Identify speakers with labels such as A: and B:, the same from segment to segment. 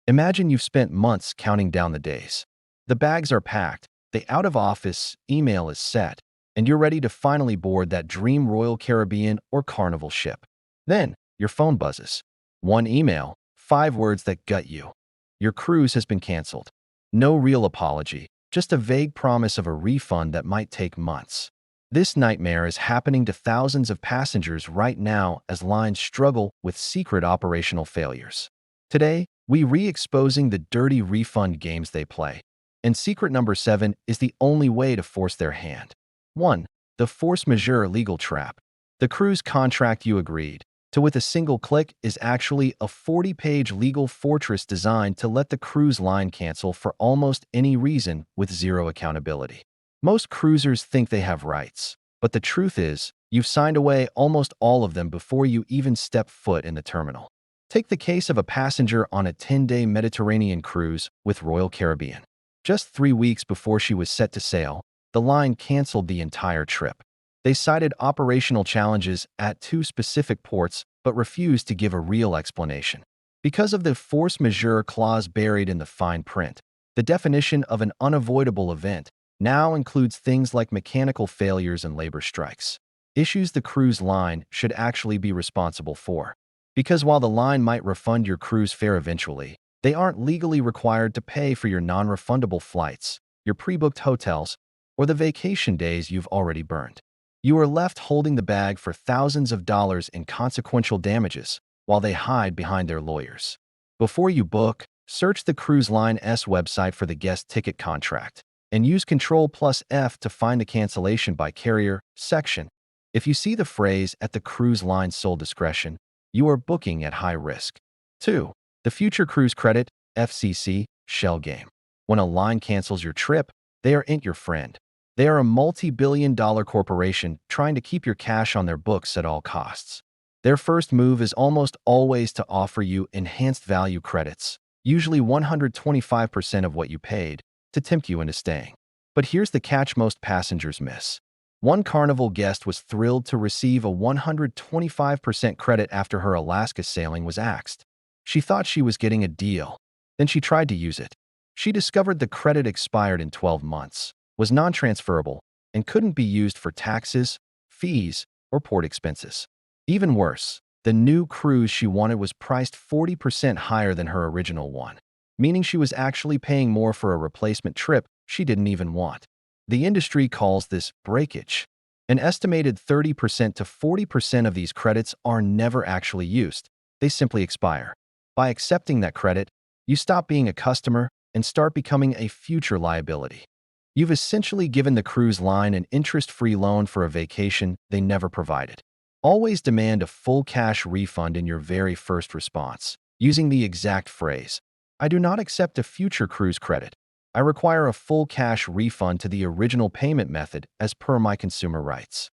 A: Imagine you've spent months counting down the days. The bags are packed, the out-of-office email is set, and you're ready to finally board that dream Royal Caribbean or Carnival ship. Then, your phone buzzes. One email, 5 words that gut you. Your cruise has been canceled. No real apology, just a vague promise of a refund that might take months. This nightmare is happening to thousands of passengers right now as lines struggle with secret operational failures. Today, we re-exposing the dirty refund games they play. And secret number 7 is the only way to force their hand. 1. The force majeure legal trap. The cruise contract you agreed to with a single click is actually a 40-page legal fortress designed to let the cruise line cancel for almost any reason with zero accountability. Most cruisers think they have rights, but the truth is, you've signed away almost all of them before you even step foot in the terminal. Take the case of a passenger on a 10-day Mediterranean cruise with Royal Caribbean. Just 3 weeks before she was set to sail, the line canceled the entire trip. They cited operational challenges at 2 specific ports but refused to give a real explanation. Because of the force majeure clause buried in the fine print, the definition of an unavoidable event now includes things like mechanical failures and labor strikes, issues the cruise line should actually be responsible for. Because while the line might refund your cruise fare eventually, they aren't legally required to pay for your non-refundable flights, your pre-booked hotels, or the vacation days you've already burned. You are left holding the bag for thousands of dollars in consequential damages while they hide behind their lawyers. Before you book, search the cruise line's website for the guest ticket contract and use Ctrl+F to find the cancellation by carrier section. If you see the phrase "at the cruise line's sole discretion," you are booking at high risk. 2. The Future Cruise Credit (FCC) shell game. When a line cancels your trip, they aren't your friend. They are a multi-billion-dollar corporation trying to keep your cash on their books at all costs. Their first move is almost always to offer you enhanced value credits, usually 125% of what you paid, to tempt you into staying. But here's the catch most passengers miss. One Carnival guest was thrilled to receive a 125% credit after her Alaska sailing was axed. She thought she was getting a deal. Then she tried to use it. She discovered the credit expired in 12 months, was non-transferable, and couldn't be used for taxes, fees, or port expenses. Even worse, the new cruise she wanted was priced 40% higher than her original one, meaning she was actually paying more for a replacement trip she didn't even want. The industry calls this breakage. An estimated 30% to 40% of these credits are never actually used. They simply expire. By accepting that credit, you stop being a customer and start becoming a future liability. You've essentially given the cruise line an interest-free loan for a vacation they never provided. Always demand a full cash refund in your very first response, using the exact phrase, "I do not accept a future cruise credit. I require a full cash refund to the original payment method as per my consumer rights."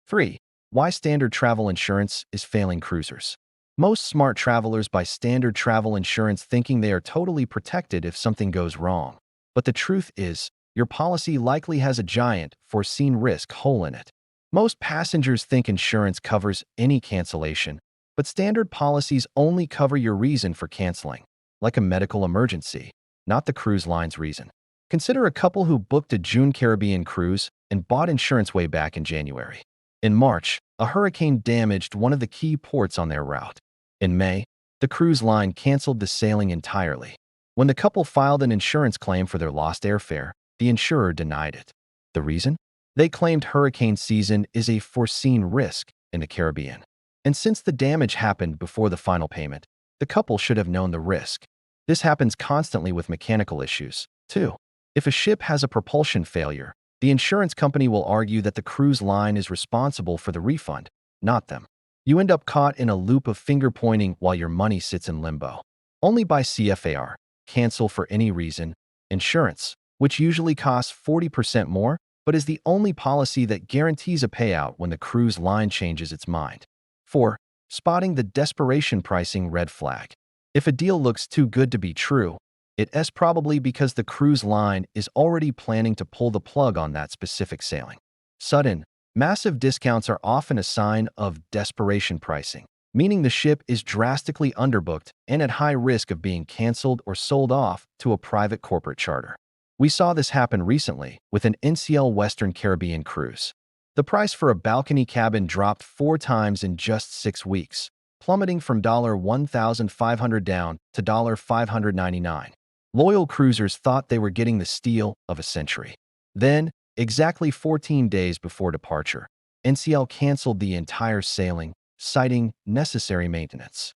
A: 3. Why standard travel insurance is failing cruisers. Most smart travelers buy standard travel insurance thinking they are totally protected if something goes wrong. But the truth is, your policy likely has a giant, foreseen risk hole in it. Most passengers think insurance covers any cancellation, but standard policies only cover your reason for canceling, like a medical emergency, not the cruise line's reason. Consider a couple who booked a June Caribbean cruise and bought insurance way back in January. In March, a hurricane damaged one of the key ports on their route. In May, the cruise line canceled the sailing entirely. When the couple filed an insurance claim for their lost airfare, the insurer denied it. The reason? They claimed hurricane season is a foreseen risk in the Caribbean. And since the damage happened before the final payment, the couple should have known the risk. This happens constantly with mechanical issues, too. If a ship has a propulsion failure, the insurance company will argue that the cruise line is responsible for the refund, not them. You end up caught in a loop of finger-pointing while your money sits in limbo. Only by CFAR, cancel for any reason, insurance, which usually costs 40% more, but is the only policy that guarantees a payout when the cruise line changes its mind. 4. Spotting the desperation pricing red flag. If a deal looks too good to be true, it's probably because the cruise line is already planning to pull the plug on that specific sailing. Sudden, massive discounts are often a sign of desperation pricing. meaning the ship is drastically underbooked and at high risk of being canceled or sold off to a private corporate charter. We saw this happen recently with an NCL Western Caribbean cruise. The price for a balcony cabin dropped 4 times in just 6 weeks, plummeting from $1,500 down to $599. Loyal cruisers thought they were getting the steal of a century. Then, exactly 14 days before departure, NCL canceled the entire sailing, citing necessary maintenance.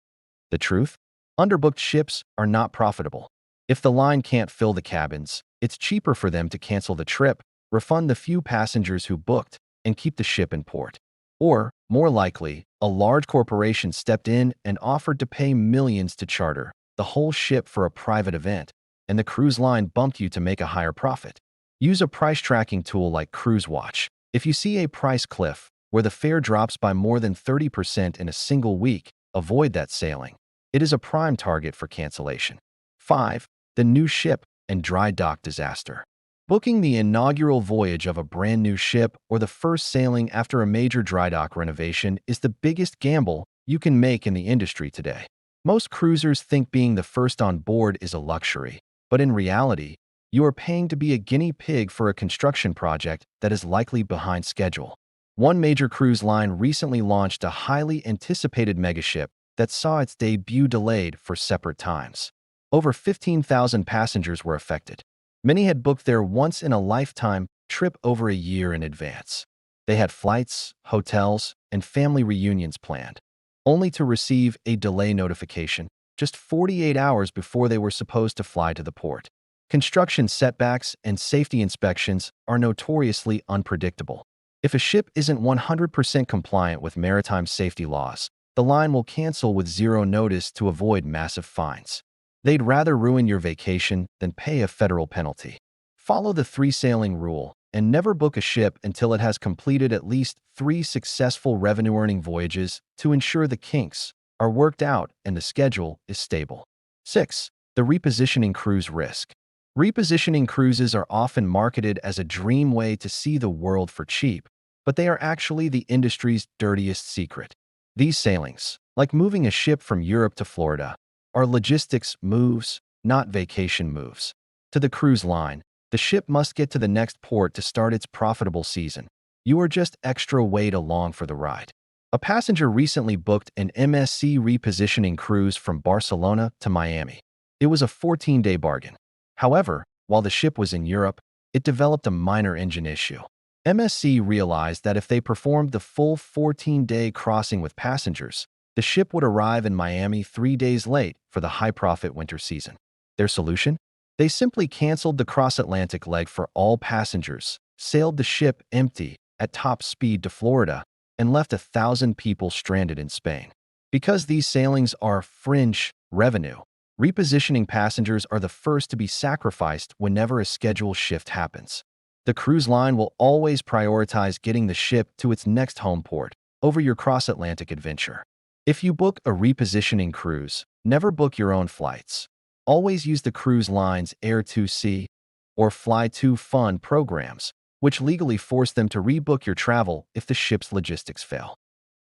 A: The truth? Underbooked ships are not profitable. If the line can't fill the cabins, it's cheaper for them to cancel the trip, refund the few passengers who booked, and keep the ship in port. Or, more likely, a large corporation stepped in and offered to pay millions to charter the whole ship for a private event, and the cruise line bumped you to make a higher profit. Use a price tracking tool like Cruise Watch. If you see a price cliff where the fare drops by more than 30% in a single week, avoid that sailing. It is a prime target for cancellation. 5. The new ship and dry dock disaster. Booking the inaugural voyage of a brand new ship or the first sailing after a major dry dock renovation is the biggest gamble you can make in the industry today. Most cruisers think being the first on board is a luxury, but in reality, you are paying to be a guinea pig for a construction project that is likely behind schedule. One major cruise line recently launched a highly anticipated megaship that saw its debut delayed for separate times. Over 15,000 passengers were affected. Many had booked their once-in-a-lifetime trip over a year in advance. They had flights, hotels, and family reunions planned, only to receive a delay notification just 48 hours before they were supposed to fly to the port. Construction setbacks and safety inspections are notoriously unpredictable. If a ship isn't 100% compliant with maritime safety laws, the line will cancel with zero notice to avoid massive fines. They'd rather ruin your vacation than pay a federal penalty. Follow the 3 sailing rule and never book a ship until it has completed at least 3 successful revenue-earning voyages to ensure the kinks are worked out and the schedule is stable. 6. The repositioning cruise risk. Repositioning cruises are often marketed as a dream way to see the world for cheap, but they are actually the industry's dirtiest secret. These sailings, like moving a ship from Europe to Florida, are logistics moves, not vacation moves. To the cruise line, the ship must get to the next port to start its profitable season. You are just extra weight along for the ride. A passenger recently booked an MSC repositioning cruise from Barcelona to Miami. It was a 14-day bargain. However, while the ship was in Europe, it developed a minor engine issue. MSC realized that if they performed the full 14-day crossing with passengers, the ship would arrive in Miami 3 days late for the high-profit winter season. Their solution? They simply canceled the cross-Atlantic leg for all passengers, sailed the ship empty at top speed to Florida, and left 1,000 people stranded in Spain. Because these sailings are fringe revenue, repositioning passengers are the first to be sacrificed whenever a schedule shift happens. The cruise line will always prioritize getting the ship to its next home port over your cross-Atlantic adventure. If you book a repositioning cruise, never book your own flights. Always use the cruise line's Air2C or Fly2Fun programs, which legally force them to rebook your travel if the ship's logistics fail.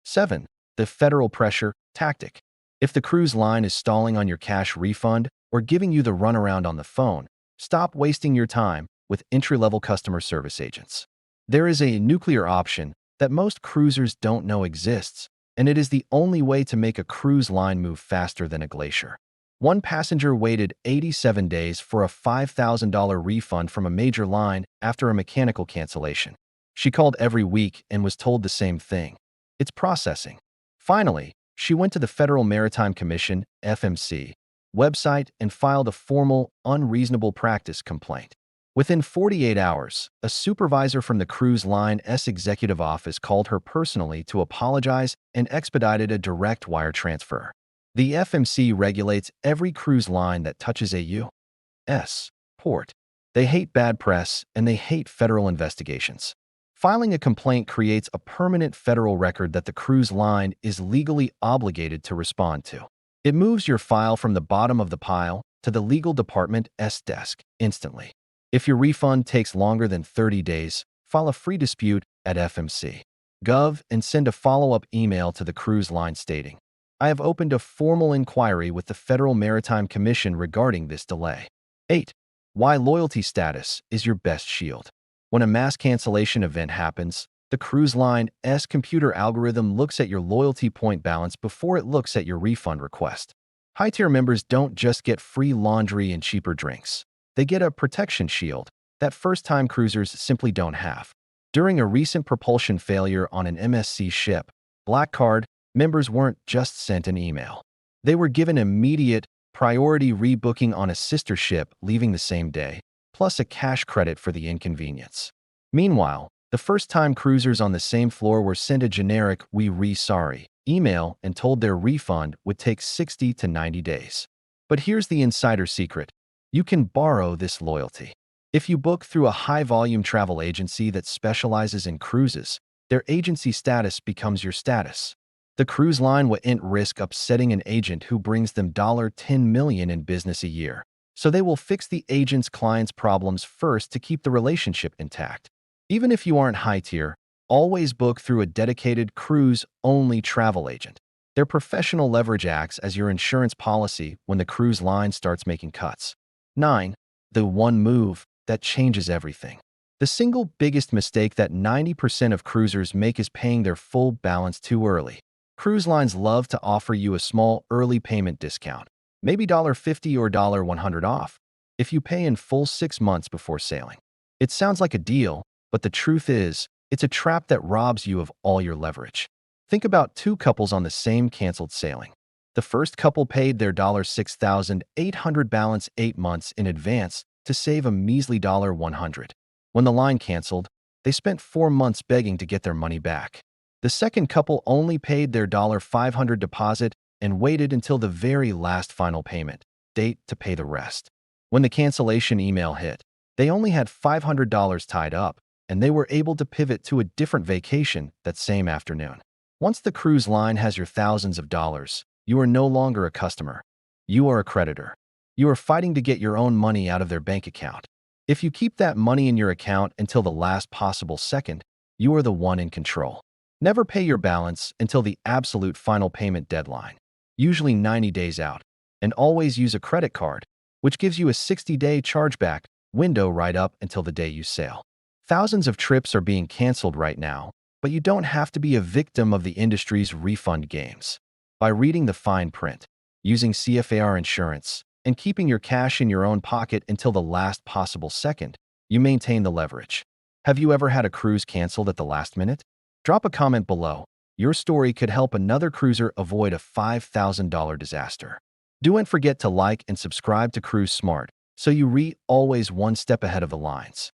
A: 7. The federal pressure tactic. If the cruise line is stalling on your cash refund or giving you the runaround on the phone, stop wasting your time with entry-level customer service agents. There is a nuclear option that most cruisers don't know exists, and it is the only way to make a cruise line move faster than a glacier. One passenger waited 87 days for a $5,000 refund from a major line after a mechanical cancellation. She called every week and was told the same thing. It's processing. Finally, she went to the Federal Maritime Commission, FMC, website and filed a formal, unreasonable practice complaint. Within 48 hours, a supervisor from the cruise line's executive office called her personally to apologize and expedited a direct wire transfer. The FMC regulates every cruise line that touches a U.S. port. They hate bad press and they hate federal investigations. Filing a complaint creates a permanent federal record that the cruise line is legally obligated to respond to. It moves your file from the bottom of the pile to the legal department's desk instantly. If your refund takes longer than 30 days, file a free dispute at FMC.gov and send a follow-up email to the cruise line stating, I have opened a formal inquiry with the Federal Maritime Commission regarding this delay. 8. Why loyalty status is your best shield. When a mass cancellation event happens, the cruise line's computer algorithm looks at your loyalty point balance before it looks at your refund request. High-tier members don't just get free laundry and cheaper drinks. They get a protection shield that first-time cruisers simply don't have. During a recent propulsion failure on an MSC ship, Black Card members weren't just sent an email. They were given immediate priority rebooking on a sister ship leaving the same day, plus a cash credit for the inconvenience. Meanwhile, the first-time cruisers on the same floor were sent a generic "we re-sorry" email and told their refund would take 60 to 90 days. But here's the insider secret. You can borrow this loyalty. If you book through a high-volume travel agency that specializes in cruises, their agency status becomes your status. The cruise line wouldn't risk upsetting an agent who brings them $10 million in business a year, so they will fix the agent's client's problems first to keep the relationship intact. Even if you aren't high-tier, always book through a dedicated cruise-only travel agent. Their professional leverage acts as your insurance policy when the cruise line starts making cuts. 9. The one move that changes everything. The single biggest mistake that 90% of cruisers make is paying their full balance too early. Cruise lines love to offer you a small early payment discount, maybe $50 or $100 off, if you pay in full 6 months before sailing. It sounds like a deal, but the truth is, it's a trap that robs you of all your leverage. Think about two couples on the same canceled sailing. The first couple paid their $6,800 balance 8 months in advance to save a measly $100. When the line canceled, they spent 4 months begging to get their money back. The second couple only paid their $500 deposit and waited until the very last final payment date to pay the rest. When the cancellation email hit, they only had $500 tied up, and they were able to pivot to a different vacation that same afternoon. Once the cruise line has your thousands of dollars, you are no longer a customer. You are a creditor. You are fighting to get your own money out of their bank account. If you keep that money in your account until the last possible second, you are the one in control. Never pay your balance until the absolute final payment deadline, usually 90 days out, and always use a credit card, which gives you a 60-day chargeback window right up until the day you sail. Thousands of trips are being canceled right now, but you don't have to be a victim of the industry's refund games. By reading the fine print, using CFAR insurance, and keeping your cash in your own pocket until the last possible second, you maintain the leverage. Have you ever had a cruise canceled at the last minute? Drop a comment below. Your story could help another cruiser avoid a $5,000 disaster. Don't forget to like and subscribe to Cruise Smart so you always one step ahead of the lines.